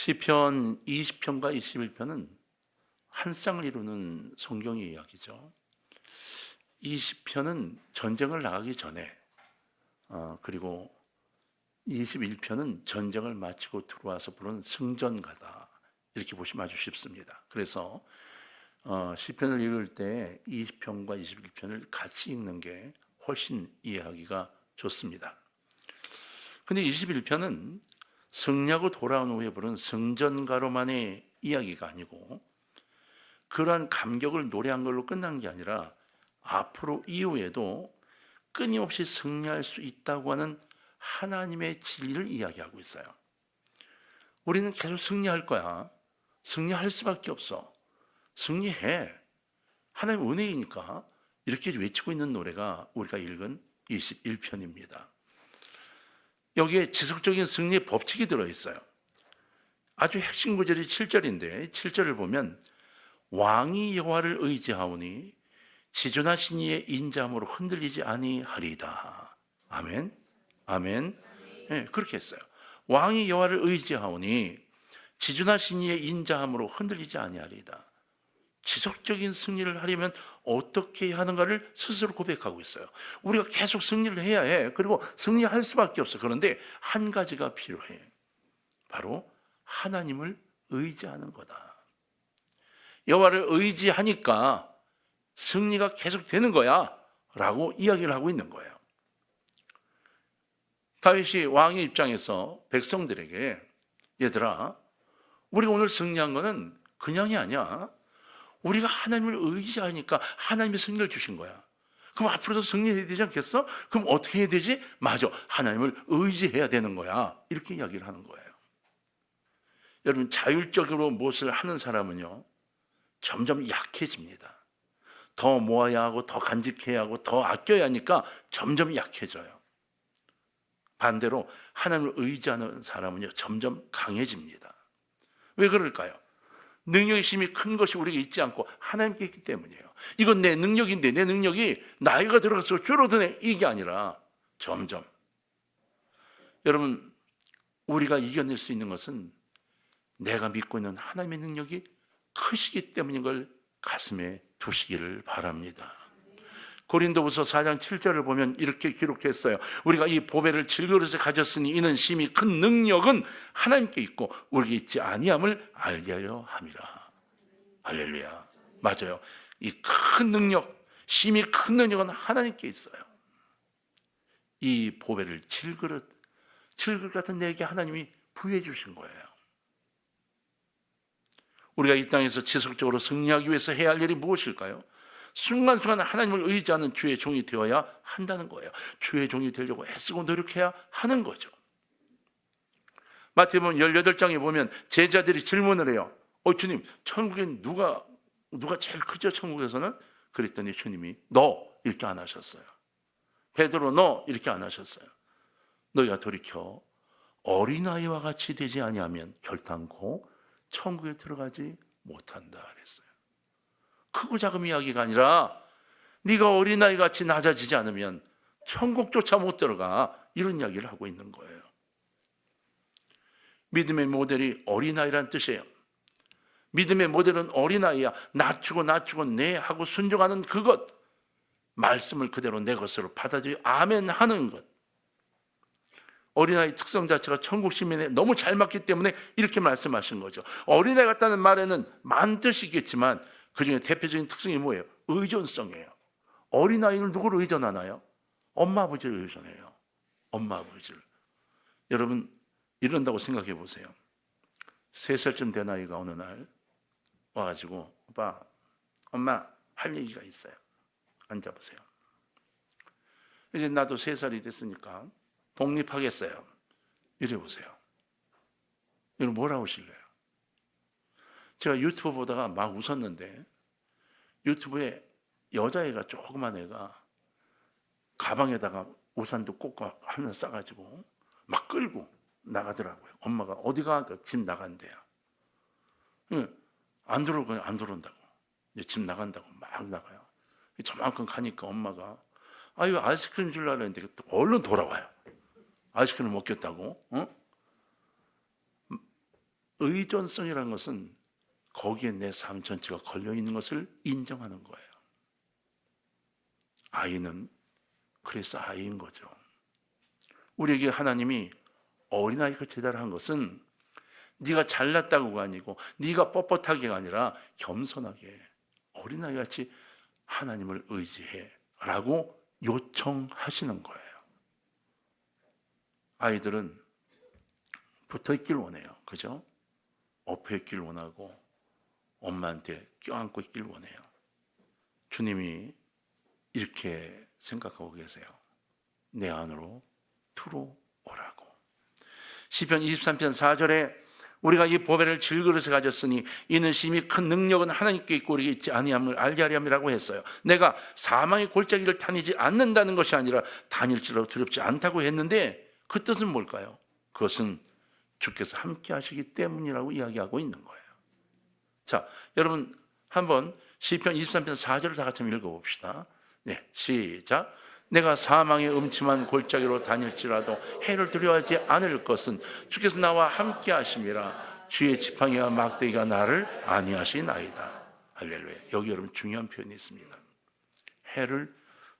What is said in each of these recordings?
시편 20편과 21편은 한 쌍을 이루는 성경의 이야기죠. 20편은 전쟁을 나가기 전에, 그리고 21편은 전쟁을 마치고 들어와서 부른 승전가다, 이렇게 보시면 아주 쉽습니다. 그래서 시편을 읽을 때 20편과 21편을 같이 읽는 게 훨씬 이해하기가 좋습니다. 근데 21편은 승리하고 돌아온 후에 부른 승전가로만의 이야기가 아니고, 그러한 감격을 노래한 걸로 끝난 게 아니라 앞으로 이후에도 끊임없이 승리할 수 있다고 하는 하나님의 진리를 이야기하고 있어요. 우리는 계속 승리할 거야. 승리할 수밖에 없어. 승리해. 하나님의 은혜이니까. 이렇게 외치고 있는 노래가 우리가 읽은 21편입니다. 여기에 지속적인 승리의 법칙이 들어있어요. 아주 핵심 구절이 7절인데 7절을 보면 왕이 여호와를 의지하오니 지존하신 이의 인자함으로 흔들리지 아니하리이다. 아멘. 아멘. 네, 그렇게 했어요. 왕이 여호와를 의지하오니 지존하신 이의 인자함으로 흔들리지 아니하리이다. 지속적인 승리를 하려면 어떻게 하는가를 스스로 고백하고 있어요. 우리가 계속 승리를 해야 해. 그리고 승리할 수밖에 없어. 그런데 한 가지가 필요해. 바로 하나님을 의지하는 거다. 여호와를 의지하니까 승리가 계속 되는 거야 라고 이야기를 하고 있는 거예요. 다윗이 왕의 입장에서 백성들에게, 얘들아, 우리가 오늘 승리한 거는 그냥이 아니야. 우리가 하나님을 의지하니까 하나님이 승리를 주신 거야. 그럼 앞으로도 승리해야 되지 않겠어? 그럼 어떻게 해야 되지? 맞아, 하나님을 의지해야 되는 거야. 이렇게 이야기를 하는 거예요. 여러분, 자율적으로 무엇을 하는 사람은요, 점점 약해집니다. 더 모아야 하고 더 간직해야 하고 더 아껴야 하니까 점점 약해져요. 반대로 하나님을 의지하는 사람은요, 점점 강해집니다. 왜 그럴까요? 능력의 힘이 큰 것이 우리에게 있지 않고 하나님께 있기 때문이에요. 이건 내 능력인데 내 능력이 나이가 들어가서 줄어드네, 이게 아니라 점점. 여러분, 우리가 이겨낼 수 있는 것은 내가 믿고 있는 하나님의 능력이 크시기 때문인 걸 가슴에 두시기를 바랍니다. 고린도후서 4장 7절을 보면 이렇게 기록했어요. 우리가 이 보배를 질그릇에 가졌으니 이는 심히 큰 능력은 하나님께 있고 우리에게 있지 아니함을 알게 하려 함이라. 할렐루야. 맞아요. 이 큰 능력, 심히 큰 능력은 하나님께 있어요. 이 보배를 질그릇 같은 내게 하나님이 부여해 주신 거예요. 우리가 이 땅에서 지속적으로 승리하기 위해서 해야 할 일이 무엇일까요? 순간순간 하나님을 의지하는 주의 종이 되어야 한다는 거예요. 주의 종이 되려고 애쓰고 노력해야 하는 거죠. 마태복음 18장에 보면 제자들이 질문을 해요. 주님, 천국엔 누가 제일 크죠, 천국에서는? 그랬더니 주님이 너 이렇게 안 하셨어요. 베드로 너 이렇게 안 하셨어요. 너희가 돌이켜 어린아이와 같이 되지 아니하면 결단코 천국에 들어가지 못한다 그랬어요. 크고 작은 이야기가 아니라 네가 어린아이 같이 낮아지지 않으면 천국조차 못 들어가, 이런 이야기를 하고 있는 거예요. 믿음의 모델이 어린아이란 뜻이에요. 믿음의 모델은 어린아이야. 낮추고 네 하고 순종하는 그것, 말씀을 그대로 내 것으로 받아들이고 아멘 하는 것. 어린아이 특성 자체가 천국 시민에 너무 잘 맞기 때문에 이렇게 말씀하신 거죠. 어린아이 같다는 말에는 많은 뜻이 있겠지만 그중에 대표적인 특성이 뭐예요? 의존성이에요. 어린아이는 누구를 의존하나요? 엄마 아버지를 의존해요. 엄마 아버지를. 여러분, 이런다고 생각해 보세요. 3살쯤 된 아이가 어느 날 와가지고 오빠, 엄마 할 얘기가 있어요. 앉아보세요. 이제 나도 3살이 됐으니까 독립하겠어요. 이래 보세요. 여러분, 뭐라고 하실래요? 제가 유튜브 보다가 막 웃었는데, 유튜브에 여자애가, 조그만 애가 가방에다가 우산도 꽂고 하나 싸가지고 막 끌고 나가더라고요. 엄마가 어디가? 집 나간대요. 안 들어온다고. 이제 집 나간다고 막 나가요. 저만큼 가니까 엄마가 아유, 아이스크림 주려고 했는데 얼른 돌아와요. 아이스크림 먹겠다고. 의존성이라는 것은 거기에 내 삶 전체가 걸려 있는 것을 인정하는 거예요. 아이는 그래서 아이인 거죠. 우리에게 하나님이 어린아이가 제대로 한 것은 네가 잘났다고가 아니고 네가 뻣뻣하게가 아니라 겸손하게 어린아이 같이 하나님을 의지해 라고 요청하시는 거예요. 아이들은 붙어 있길 원해요. 그죠? 엎여 있길 원하고 엄마한테 껴안고 있길 원해요. 주님이 이렇게 생각하고 계세요. 내 안으로 들어오라고. 시편 23편 4절에 우리가 이 보배를 질그릇에 가졌으니 이는 심히 큰 능력은 하나님께 있고 우리에게 있지 아니함을 알게 하렴이라고 했어요. 내가 사망의 골짜기를 다니지 않는다는 것이 아니라 다닐지라도 두렵지 않다고 했는데 그 뜻은 뭘까요? 그것은 주께서 함께 하시기 때문이라고 이야기하고 있는 거예요. 자, 여러분 한번 시편 23편 4절을 다 같이 읽어봅시다. 네, 시작. 내가 사망의 음침한 골짜기로 다닐지라도 해를 두려워하지 않을 것은 주께서 나와 함께 하심이라. 주의 지팡이와 막대기가 나를 안위하시나이다. 할렐루야. 여기 여러분 중요한 표현이 있습니다. 해를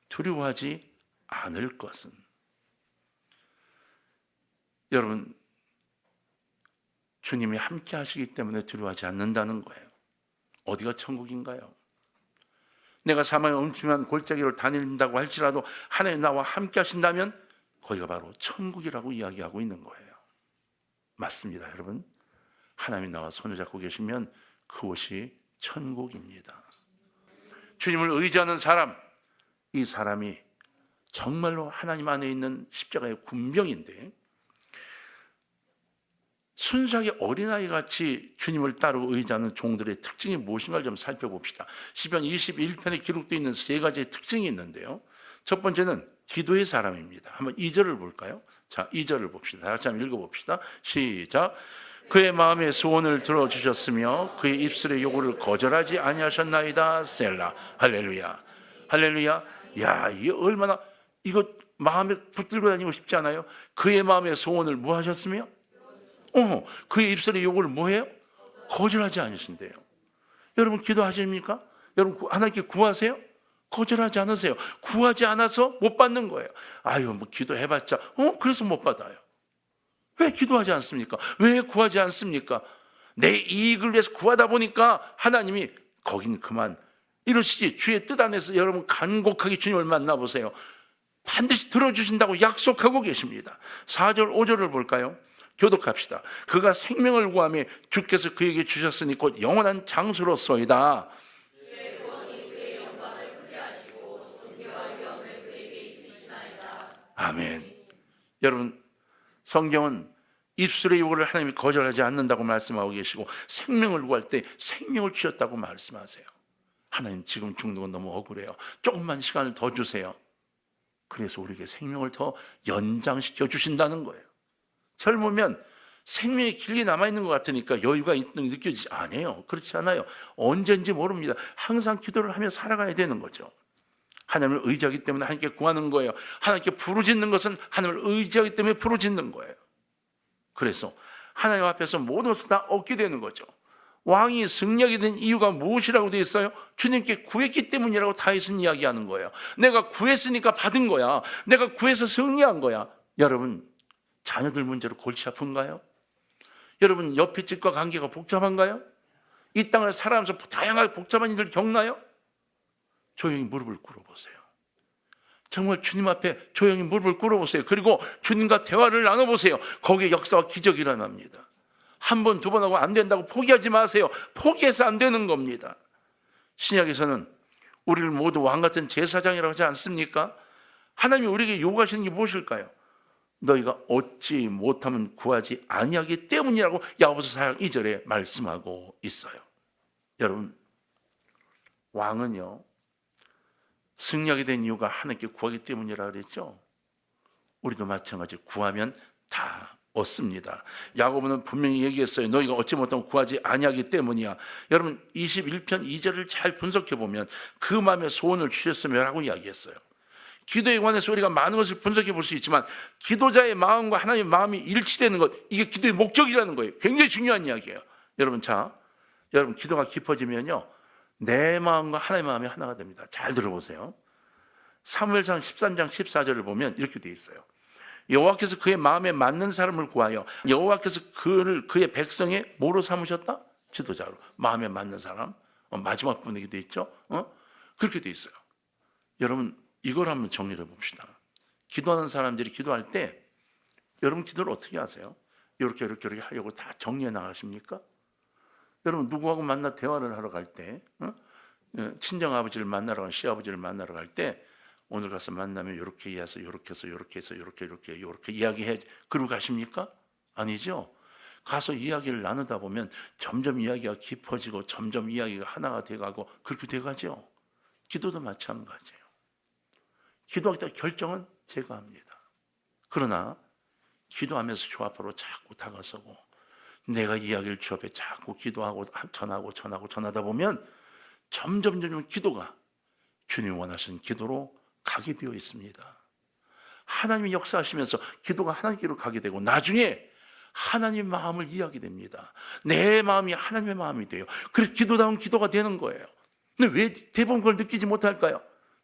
두려워하지 않을 것은. 여러분 주님이 함께 하시기 때문에 두려워하지 않는다는 거예요. 어디가 천국인가요? 내가 사망의 음침한 골짜기를 다닌다고 할지라도 하나님 나와 함께 하신다면 거기가 바로 천국이라고 이야기하고 있는 거예요. 맞습니다, 여러분. 하나님이 나와 손을 잡고 계시면 그곳이 천국입니다. 주님을 의지하는 사람, 이 사람이 정말로 하나님 안에 있는 십자가의 군병인데 순수하게 어린아이같이 주님을 따르고 의지하는 종들의 특징이 무엇인가를 좀 살펴봅시다. 시편 21편에 기록되어 있는 세 가지의 특징이 있는데요. 첫 번째는 기도의 사람입니다. 한번 2절을 볼까요? 자, 2절을 봅시다. 다시 한번 읽어봅시다. 시작. 그의 마음의 소원을 들어주셨으며 그의 입술의 요구를 거절하지 아니하셨나이다. 셀라. 할렐루야. 할렐루야. 야, 이게 얼마나 이거 마음에 붙들고 다니고 싶지 않아요? 그의 마음의 소원을 뭐 하셨으며? 그의 입술의 요구를 뭐해요? 거절하지 않으신대요. 여러분 기도하십니까? 여러분 하나님께 구하세요? 거절하지 않으세요. 구하지 않아서 못 받는 거예요. 아유 뭐 기도해봤자 그래서 못 받아요. 왜 기도하지 않습니까? 왜 구하지 않습니까? 내 이익을 위해서 구하다 보니까 하나님이 거긴 그만 이러시지. 주의 뜻 안에서 여러분 간곡하게 주님을 만나보세요. 반드시 들어주신다고 약속하고 계십니다. 4절 5절을 볼까요? 교독합시다. 그가 생명을 구하며 주께서 그에게 주셨으니 곧 영원한 장수로소이다. 아멘. 여러분 성경은 입술의 요구를 하나님이 거절하지 않는다고 말씀하고 계시고 생명을 구할 때 생명을 주셨다고 말씀하세요. 하나님 지금 죽는 건 너무 억울해요. 조금만 시간을 더 주세요. 그래서 우리에게 생명을 더 연장시켜 주신다는 거예요. 젊으면 생명이 길게 남아있는 것 같으니까 여유가 있는 게 느껴지지 않아요. 그렇지 않아요. 언제인지 모릅니다. 항상 기도를 하며 살아가야 되는 거죠. 하나님을 의지하기 때문에 하나님께 구하는 거예요. 하나님께 부르짖는 것은 하나님을 의지하기 때문에 부르짖는 거예요. 그래서 하나님 앞에서 모든 것을 다 얻게 되는 거죠. 왕이 승리하게 된 이유가 무엇이라고 되어 있어요? 주님께 구했기 때문이라고 다윗은 이야기하는 거예요. 내가 구했으니까 받은 거야. 내가 구해서 승리한 거야. 여러분 자녀들 문제로 골치 아픈가요? 여러분 옆에 집과 관계가 복잡한가요? 이 땅을 살아가면서 다양하게 복잡한 일을 겪나요? 조용히 무릎을 꿇어보세요. 정말 주님 앞에 조용히 무릎을 꿇어보세요. 그리고 주님과 대화를 나눠보세요. 거기에 역사와 기적이 일어납니다. 한 번, 두 번 하고 안 된다고 포기하지 마세요. 포기해서 안 되는 겁니다. 신약에서는 우리를 모두 왕같은 제사장이라고 하지 않습니까? 하나님이 우리에게 요구하시는 게 무엇일까요? 너희가 얻지 못하면 구하지 아니하기 때문이라고 야고보서 4장 2절에 말씀하고 있어요. 여러분 왕은요 승리하게 된 이유가 하나님께 구하기 때문이라 그랬죠. 우리도 마찬가지 구하면 다 얻습니다. 야고보는 분명히 얘기했어요. 너희가 얻지 못하면 구하지 아니하기 때문이야. 여러분 21편 2절을 잘 분석해 보면 그 마음에 소원을 주셨으면 라고 이야기했어요. 기도에 관해서 우리가 많은 것을 분석해 볼 수 있지만 기도자의 마음과 하나님의 마음이 일치되는 것, 이게 기도의 목적이라는 거예요. 굉장히 중요한 이야기예요. 여러분, 여러분 기도가 깊어지면요, 내 마음과 하나님의 마음이 하나가 됩니다. 잘 들어보세요. 사무엘상 13장 14절을 보면 이렇게 돼 있어요. 여호와께서 그의 마음에 맞는 사람을 구하여 여호와께서 그의 백성의 뭐로 삼으셨다? 지도자로. 마음에 맞는 사람. 마지막 부분에 돼 있죠. 그렇게 돼 있어요. 여러분, 이걸 한번 정리해 봅시다. 기도하는 사람들이 기도할 때 여러분 기도를 어떻게 하세요? 이렇게 하려고 다 정리해 나가십니까? 여러분, 누구하고 만나 대화를 하러 갈 때, 친정 아버지를 만나러 간 시아버지를 만나러 갈 때, 오늘 가서 만나면 이렇게 해서 이렇게 이야기해, 그러고 가십니까? 아니죠. 가서 이야기를 나누다 보면 점점 이야기가 깊어지고 점점 이야기가 하나가 돼가고 그렇게 돼가죠. 기도도 마찬가지예요. 기도할 때 결정은 제가 합니다. 그러나 기도하면서 주 앞으로 자꾸 다가서고 내가 이야기를 주 앞에 자꾸 기도하고 전하다 보면 점점 기도가 주님 원하시는 기도로 가게 되어 있습니다. 하나님이 역사하시면서 기도가 하나님께로 가게 되고 나중에 하나님의 마음을 이해하게 됩니다. 내 마음이 하나님의 마음이 돼요. 그래서 기도다운 기도가 되는 거예요. 근데 왜 대부분 그걸 느끼지 못할까요?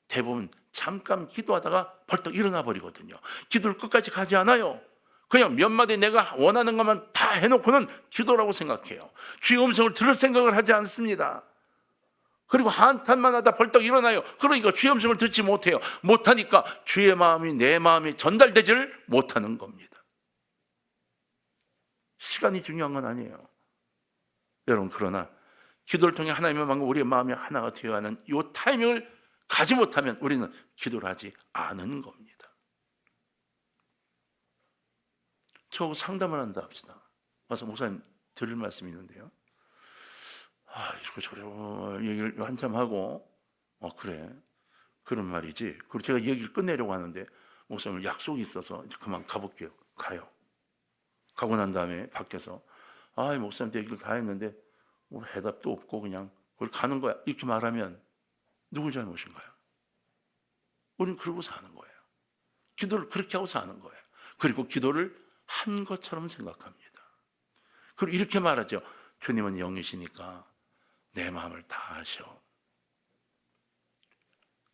대부분 잠깐 기도하다가 벌떡 일어나 버리거든요. 기도를 끝까지 가지 않아요. 그냥 몇 마디 내가 원하는 것만 다 해놓고는 기도라고 생각해요. 주의 음성을 들을 생각을 하지 않습니다. 그리고 한탄만 하다 벌떡 일어나요. 그러니까 주의 음성을 듣지 못해요. 못하니까 주의 마음이 내 마음에 전달되지를 못하는 겁니다. 시간이 중요한 건 아니에요. 여러분, 그러나 기도를 통해 하나님의 마음과 우리의 마음이 하나가 되어야 하는 이 타이밍을 가지 못하면 우리는 기도를 하지 않은 겁니다. 저하고 상담을 한다 합시다. 와서 목사님 드릴 말씀이 있는데요. 이러고 얘기를 한참 하고, 그래, 그런 말이지. 그리고 제가 얘기를 끝내려고 하는데 목사님 약속이 있어서 이제 그만 가볼게요. 가요. 가고 난 다음에 밖에서 목사님한테 얘기를 다 했는데 뭐 해답도 없고 그냥 그걸 가는 거야. 이렇게 말하면 누구 잘못인가요? 우리는 그러고 사는 거예요. 기도를 그렇게 하고 사는 거예요. 그리고 기도를 한 것처럼 생각합니다. 그리고 이렇게 말하죠. 주님은 영이시니까 내 마음을 다 아셔.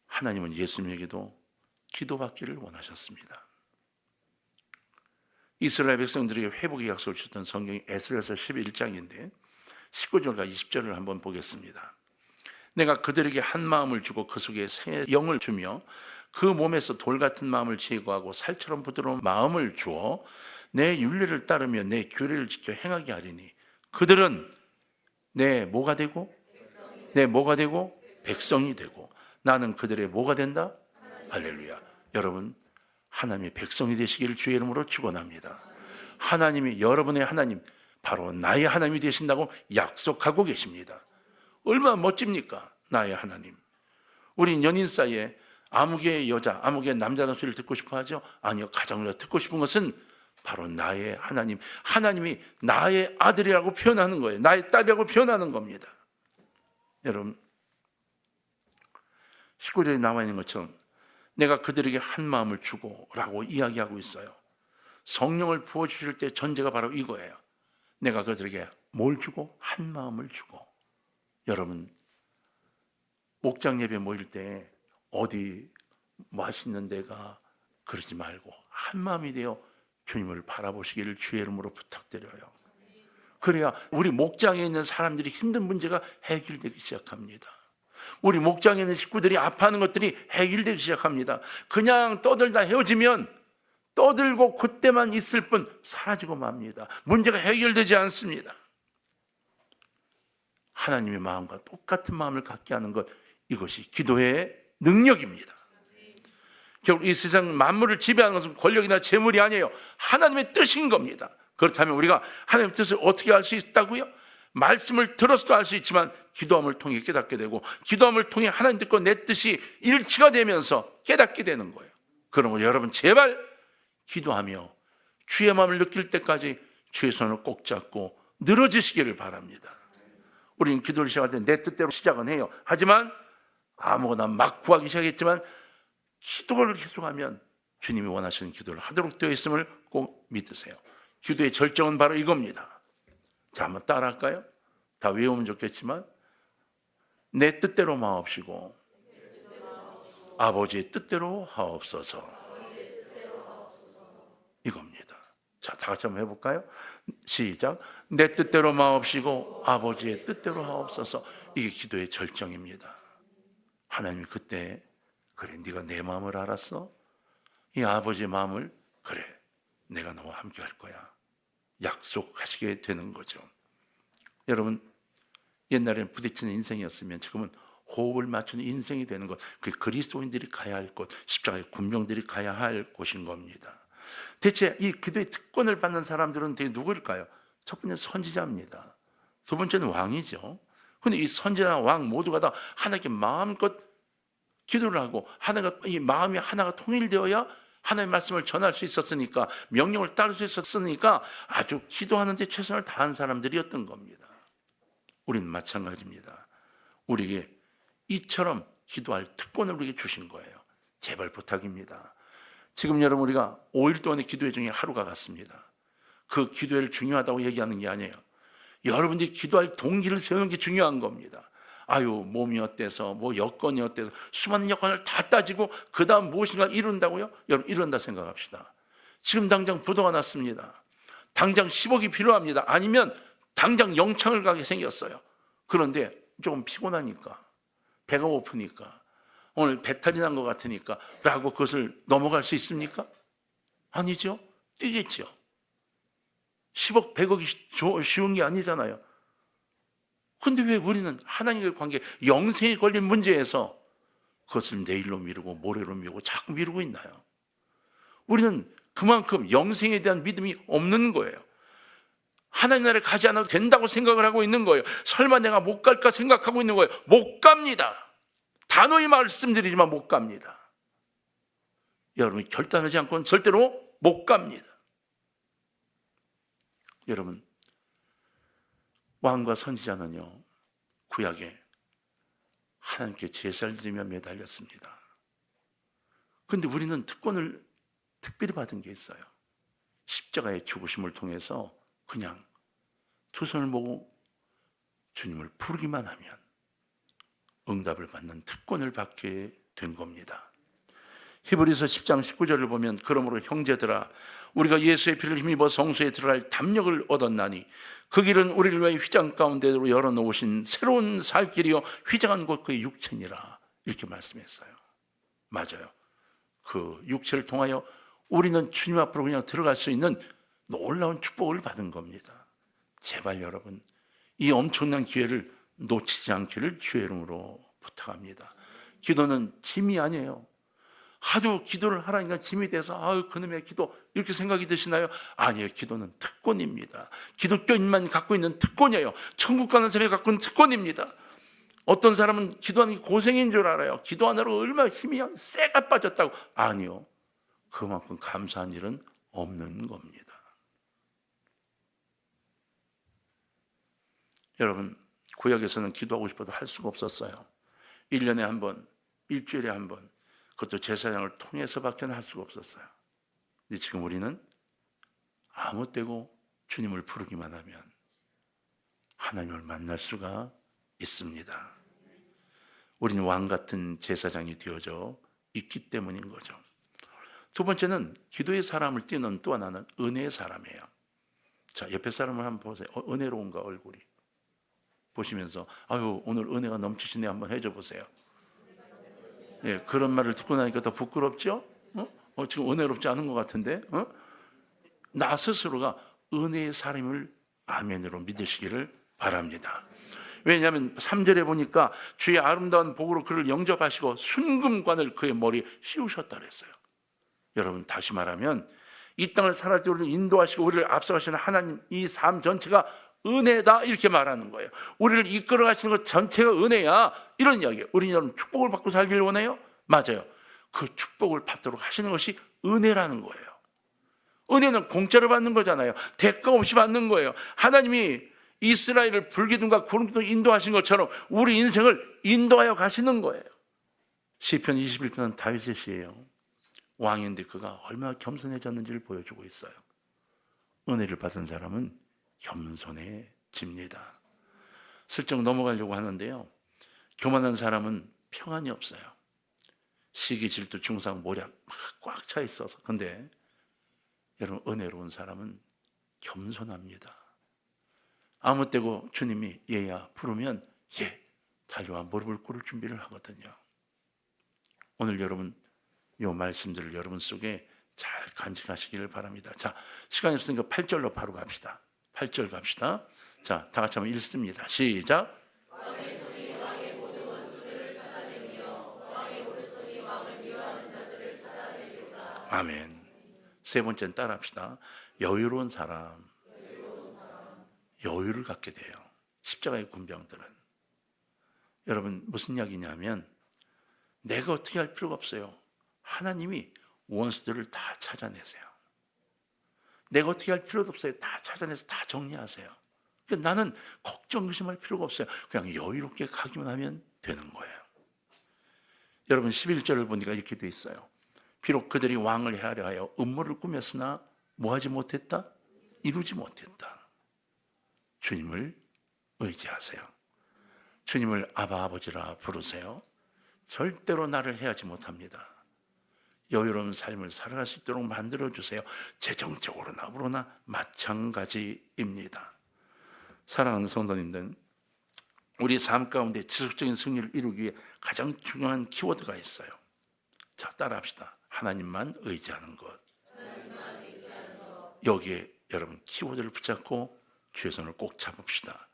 하나님은 예수님에게도 기도받기를 원하셨습니다. 이스라엘 백성들에게 회복의 약속을 주셨던 성경이 에스라서 11장인데 19절과 20절을 한번 보겠습니다. 내가 그들에게 한 마음을 주고 그 속에 새 영을 주며 그 몸에서 돌 같은 마음을 제거하고 살처럼 부드러운 마음을 주어 내 윤례를 따르며 내 규례를 지켜 행하게 하리니 그들은 내 뭐가 되고 백성이 되고 나는 그들의 뭐가 된다? 할렐루야. 여러분, 하나님의 백성이 되시기를 주의 이름으로 축원합니다. 하나님이 여러분의 하나님, 바로 나의 하나님이 되신다고 약속하고 계십니다. 얼마나 멋집니까? 나의 하나님. 우리 연인 사이에 아무개 여자, 아무개 남자라는 소리를 듣고 싶어 하죠? 아니요. 가장 우리가 듣고 싶은 것은 바로 나의 하나님. 하나님이 나의 아들이라고 표현하는 거예요. 나의 딸이라고 표현하는 겁니다. 여러분, 19절에 나와 있는 것처럼 내가 그들에게 한 마음을 주고 라고 이야기하고 있어요. 성령을 부어주실 때 전제가 바로 이거예요. 내가 그들에게 뭘 주고? 한 마음을 주고. 여러분, 목장 예배 모일 때 어디 맛있는 데가 그러지 말고 한 마음이 되어 주님을 바라보시기를 주의 이름으로 부탁드려요. 그래야 우리 목장에 있는 사람들이 힘든 문제가 해결되기 시작합니다. 우리 목장에 있는 식구들이 아파하는 것들이 해결되기 시작합니다. 그냥 떠들다 헤어지면 떠들고 그때만 있을 뿐 사라지고 맙니다. 문제가 해결되지 않습니다. 하나님의 마음과 똑같은 마음을 갖게 하는 것, 이것이 기도의 능력입니다. 결국 이 세상 만물을 지배하는 것은 권력이나 재물이 아니에요. 하나님의 뜻인 겁니다. 그렇다면 우리가 하나님의 뜻을 어떻게 알 수 있다고요? 말씀을 들어서도 알 수 있지만 기도함을 통해 깨닫게 되고 기도함을 통해 하나님 뜻과 내 뜻이 일치가 되면서 깨닫게 되는 거예요. 그러면 여러분 제발 기도하며 주의 마음을 느낄 때까지 주의 손을 꼭 잡고 늘어지시기를 바랍니다. 우리는 기도를 시작할 때 내 뜻대로 시작은 해요. 하지만 아무거나 막 구하기 시작했지만 기도를 계속하면 주님이 원하시는 기도를 하도록 되어 있음을 꼭 믿으세요. 기도의 절정은 바로 이겁니다. 자, 한번 따라할까요? 다 외우면 좋겠지만, 내 뜻대로 마옵시고 아버지의 뜻대로 하옵소서. 이겁니다. 자, 다 같이 한번 해볼까요? 시작. 내 뜻대로 마옵시고 아버지의 뜻대로 하옵소서. 이게 기도의 절정입니다. 하나님이 그때, 그래, 네가 내 마음을 알았어? 이 아버지의 마음을, 그래, 내가 너와 함께 할 거야, 약속하시게 되는 거죠. 여러분, 옛날에는 부딪히는 인생이었으면 지금은 호흡을 맞추는 인생이 되는 것, 그게 그리스도인들이 가야 할 곳, 십자가의 군병들이 가야 할 곳인 겁니다. 대체 이 기도의 특권을 받는 사람들은 대체 누구일까요? 첫 번째는 선지자입니다. 두 번째는 왕이죠. 그런데 이 선지자와 왕 모두가 다 하나님께 마음껏 기도를 하고, 이 마음이 하나가 통일되어야 하나님의 말씀을 전할 수 있었으니까, 명령을 따를 수 있었으니까 아주 기도하는데 최선을 다한 사람들이었던 겁니다. 우리는 마찬가지입니다. 우리에게 이처럼 기도할 특권을 우리에게 주신 거예요. 제발 부탁입니다. 지금 여러분, 우리가 5일 동안의 기도회 중에 하루가 갔습니다. 그 기도회를 중요하다고 얘기하는 게 아니에요. 여러분들이 기도할 동기를 세우는 게 중요한 겁니다. 아유, 몸이 어때서, 뭐 여건이 어때서, 수많은 여건을 다 따지고 그 다음 무엇인가를 이룬다고요? 여러분, 이룬다 생각합시다. 지금 당장 부도가 났습니다. 당장 10억이 필요합니다. 아니면 당장 영창을 가게 생겼어요. 그런데 조금 피곤하니까, 배가 고프니까, 오늘 배탈이 난 것 같으니까 라고 그것을 넘어갈 수 있습니까? 아니죠. 뛰겠죠. 10억, 100억이 쉬운 게 아니잖아요. 그런데 왜 우리는 하나님과의 관계, 영생에 걸린 문제에서 그것을 내일로 미루고 모레로 미루고 자꾸 미루고 있나요? 우리는 그만큼 영생에 대한 믿음이 없는 거예요. 하나님 나라에 가지 않아도 된다고 생각을 하고 있는 거예요. 설마 내가 못 갈까 생각하고 있는 거예요. 못 갑니다. 단호히 말씀드리지만 못 갑니다. 여러분이 결단하지 않고는 절대로 못 갑니다. 여러분, 왕과 선지자는요, 구약에 하나님께 제사를 드리며 매달렸습니다. 그런데 우리는 특권을 특별히 받은 게 있어요. 십자가의 죽으심을 통해서 그냥 두 손을 모으고 주님을 부르기만 하면 응답을 받는 특권을 받게 된 겁니다. 히브리서 10장 19절을 보면, 그러므로 형제들아, 우리가 예수의 피를 힘입어 성소에 들어갈 담력을 얻었나니 그 길은 우리를 위해 휘장 가운데로 열어놓으신 새로운 살 길이요 휘장한 곳 그의 육체니라, 이렇게 말씀했어요. 맞아요. 그 육체를 통하여 우리는 주님 앞으로 그냥 들어갈 수 있는 놀라운 축복을 받은 겁니다. 제발 여러분, 이 엄청난 기회를 놓치지 않기를 주의 이름으로 부탁합니다. 기도는 짐이 아니에요. 하도 기도를 하라니까 짐이 돼서 아유, 그놈의 기도, 이렇게 생각이 드시나요? 아니에요. 기도는 특권입니다. 기독교인만 갖고 있는 특권이에요. 천국 가는 사람이 갖고 있는 특권입니다. 어떤 사람은 기도하는 게 고생인 줄 알아요. 기도하느라고 얼마나 힘이 쇠가 빠졌다고. 아니요, 그만큼 감사한 일은 없는 겁니다. 여러분, 구약에서는 기도하고 싶어도 할 수가 없었어요. 1년에 한 번, 일주일에 한 번, 그것도 제사장을 통해서밖에 할 수가 없었어요. 근데 지금 우리는 아무 때고 주님을 부르기만 하면 하나님을 만날 수가 있습니다. 우리는 왕 같은 제사장이 되어져 있기 때문인 거죠. 두 번째는 기도의 사람을 뛰는 또 하나는 은혜의 사람이에요. 자, 옆에 사람을 한번 보세요. 은혜로운가 얼굴이. 보시면서 아유, 오늘 은혜가 넘치시네 한번 해줘 보세요. 예, 그런 말을 듣고 나니까 더 부끄럽죠? 지금 은혜롭지 않은 것 같은데? 나 스스로가 은혜의 사람을 아멘으로 믿으시기를 바랍니다. 왜냐하면 3절에 보니까 주의 아름다운 복으로 그를 영접하시고 순금관을 그의 머리에 씌우셨다 그랬어요. 여러분, 다시 말하면 이 땅을 살아갈 때 우리를 인도하시고 우리를 앞서가시는 하나님, 이 삶 전체가 은혜다, 이렇게 말하는 거예요. 우리를 이끌어 가시는 것 전체가 은혜야, 이런 이야기예요. 우리는 여러분 축복을 받고 살기를 원해요? 맞아요. 그 축복을 받도록 하시는 것이 은혜라는 거예요. 은혜는 공짜로 받는 거잖아요. 대가 없이 받는 거예요. 하나님이 이스라엘을 불기둥과 구름기둥 인도하신 것처럼 우리 인생을 인도하여 가시는 거예요. 시편 21편은 다윗의 시예요. 왕인데 그가 얼마나 겸손해졌는지를 보여주고 있어요. 은혜를 받은 사람은 겸손해집니다. 슬쩍 넘어가려고 하는데요, 교만한 사람은 평안이 없어요. 시기, 질투, 중상, 모략 꽉 차 있어서. 근데 여러분, 은혜로운 사람은 겸손합니다. 아무 때고 주님이 얘야 부르면 예 달려와 무릎을 꿇을 준비를 하거든요. 오늘 여러분 이 말씀들을 여러분 속에 잘 간직하시기를 바랍니다. 자, 시간이 없으니까 8절로 바로 갑시다. 8절 갑시다. 자, 다 같이 한번 읽습니다. 시작. 아멘. 세 번째는 따라합시다. 여유로운 사람, 여유를 갖게 돼요. 십자가의 군병들은. 여러분, 무슨 이야기냐면 내가 어떻게 할 필요가 없어요. 하나님이 원수들을 다 찾아내세요. 내가 어떻게 할 필요도 없어요. 다 찾아내서 다 정리하세요. 그러니까 나는 걱정, 의심할 필요가 없어요. 그냥 여유롭게 가기만 하면 되는 거예요. 여러분, 11절을 보니까 이렇게 돼 있어요. 비록 그들이 왕을 해하려 하여 음모를 꾸몄으나 뭐하지 못했다? 이루지 못했다. 주님을 의지하세요. 주님을 아바 아버지라 부르세요. 절대로 나를 해하지 못합니다. 여유로운 삶을 살아갈 수 있도록 만들어주세요. 재정적으로나 우로나 마찬가지입니다. 사랑하는 성도님들, 우리 삶 가운데 지속적인 승리를 이루기 위해 가장 중요한 키워드가 있어요. 자, 따라합시다. 하나님만 의지하는 것. 여기에 여러분 키워드를 붙잡고 주의 손을 꼭 잡읍시다.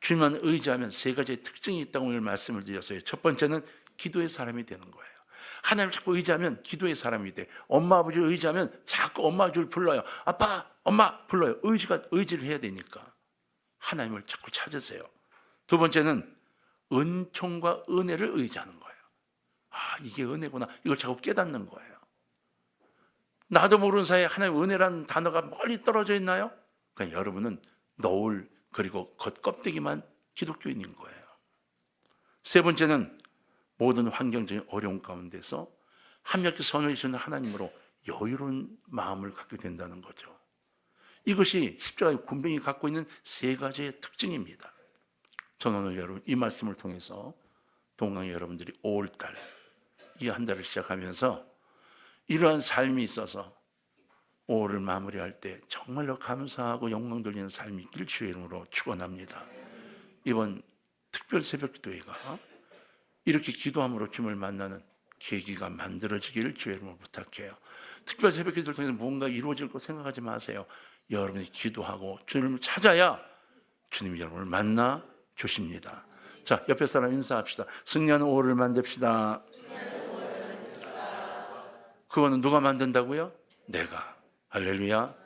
주님만 의지하면 세 가지의 특징이 있다고 오늘 말씀을 드렸어요. 첫 번째는 기도의 사람이 되는 거예요. 하나님을 자꾸 의지하면 기도의 사람이 돼. 엄마 아버지를 의지하면 자꾸 엄마 아버지를 불러요. 아빠 엄마 불러요. 의지를 해야 되니까 하나님을 자꾸 찾으세요. 두 번째는 은총과 은혜를 의지하는 거예요. 아, 이게 은혜구나. 이걸 자꾸 깨닫는 거예요. 나도 모르는 사이에 하나님의 은혜라는 단어가 멀리 떨어져 있나요? 그러니까 여러분은 너울 그리고 겉껍데기만 기독교인인 거예요. 세 번째는 모든 환경적인 어려움 가운데서 합력히 선을 주시는 하나님으로 여유로운 마음을 갖게 된다는 거죠. 이것이 십자가의 군병이 갖고 있는 세 가지의 특징입니다. 저는 오늘 여러분 이 말씀을 통해서 동강의 여러분들이 5월달 이 한 달을 시작하면서 이러한 삶이 있어서 5월을 마무리할 때 정말로 감사하고 영광 돌리는 삶이 있길 주의 이름으로 축원합니다. 이번 특별 새벽 기도회가 이렇게 기도함으로 주님을 만나는 계기가 만들어지기를 주의 이름으로 부탁해요. 특별 새벽 기도를 통해서 뭔가 이루어질 거 생각하지 마세요. 여러분이 기도하고 주님을 찾아야 주님이 여러분을 만나 주십니다. 자, 옆에 사람 인사합시다. 승리하는 5월을 만듭시다. 그거는 누가 만든다고요? 내가. 할렐루야.